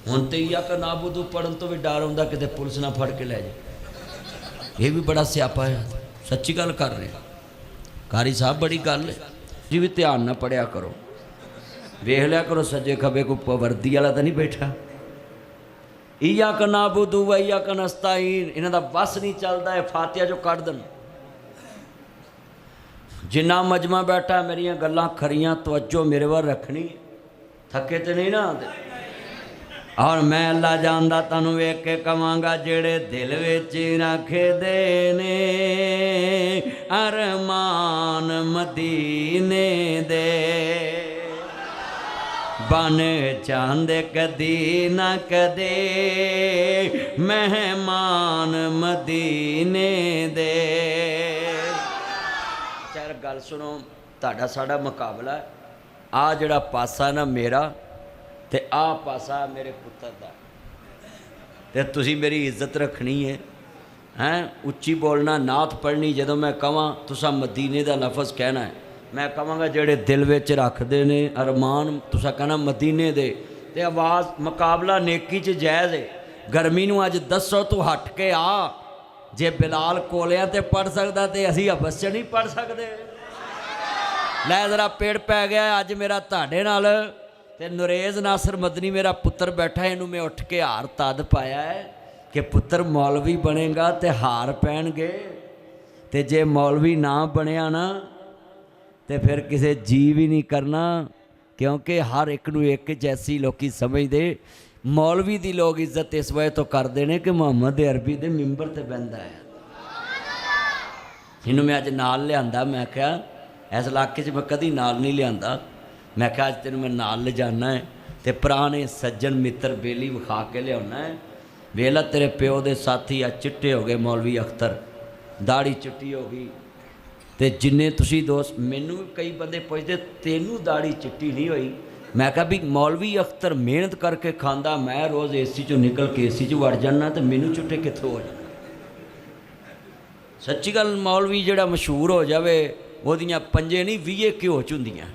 हुण तो इय्याका नाबुदू पढ़न तो भी डर आउंदा किते पुलिस ना फड़ के लै जाए। ये भी बड़ा स्यापा है। सच्ची गल कर रहे कारी साहब, बड़ी गल है जी। भी ध्यान ना पढ़िया करो, वेख लिया करो सज्जे खबे कोई वर्दी वाला तो नहीं बैठा। इय्याका नाबुदू व इय्याका नस्ताईन इन्हां दा बस नहीं चलता है, फातिहा जो कढ़ देन। जिन्ना मजमा बैठा मेरिया गल्लां खरियां तवज्जो मेरे वाल रखनी, थके तो नहीं ना आते। और मैं अल्लाह जानदा तैनूं वेख के कवांगा जेड़े दिल विच रखदे ने अरमान मदीने दे बन चांदे कदी ना कदे मेहमान मदीने दे। चार गल सुनो, तुहाडा साडा मुकाबला आ जिहड़ा पासा ना मेरा ते आ पासा मेरे पुत्तर दा, ते तुसी मेरी इज्जत रखनी है हैं। उच्ची बोलना, नात पढ़नी। जदों मैं कहां तुसा मदीने दा लफज कहना है, मैं कहांगा जेड़े दिल विच रखदे ने अरमान, तुसा कहना मदीने दे। ते आवाज़ मुकाबला नेकी च जायज़ है। गर्मी नूं अज दसो तू हट के आ, जे बिलाल कोलियां ते पढ़ सकदा ते असीं अबस च नहीं पढ़ सकदे। लै जरा पेड़ पै गया अज मेरा तुहाडे नाल। ते नरेज़ नासर मदनी मेरा पुत्र बैठा, इनू मैं उठ के हार तद पाया है कि पुत्र मौलवी बनेगा तो हार पैणगे, ते जे मौलवी ना बनया ना तो फिर किसी जी भी नहीं करना, क्योंकि हर एक नू एक जैसी लोग समझते। मौलवी की लोग इज्जत इस वजह तो करते हैं कि मुहम्मद अरबी के मिंबर से बहता है। इनू मैं अज नाल लिया, मैं क्या इस इलाके मैं कभी नाल नहीं लिया। मैं क्या अज तेन मैं नाल ले जाना है, तो पुराने सज्जन मित्र बेली विखा के लिया है। वेला तेरे प्यो के साथी आ चिट्टे हो गए, मौलवी अख्तर दाड़ी चिट्टी हो गई। तो जिन्ने तुसी दोस्त मैनू कई बंदे पुछते तेनू दाड़ी चिट्टी नहीं हुई। मैं कहा भी मौलवी अख्तर मेहनत करके खांदा, मैं रोज़ एसी चो निकल के एसी च वड़ जाना, तो मैनू चिट्टे कित्थों हो जाना। सच्ची गल, मौलवी जिहड़ा मशहूर हो जाए वोदियां पंजे नहीं 20 घ्यो च हुंदियां।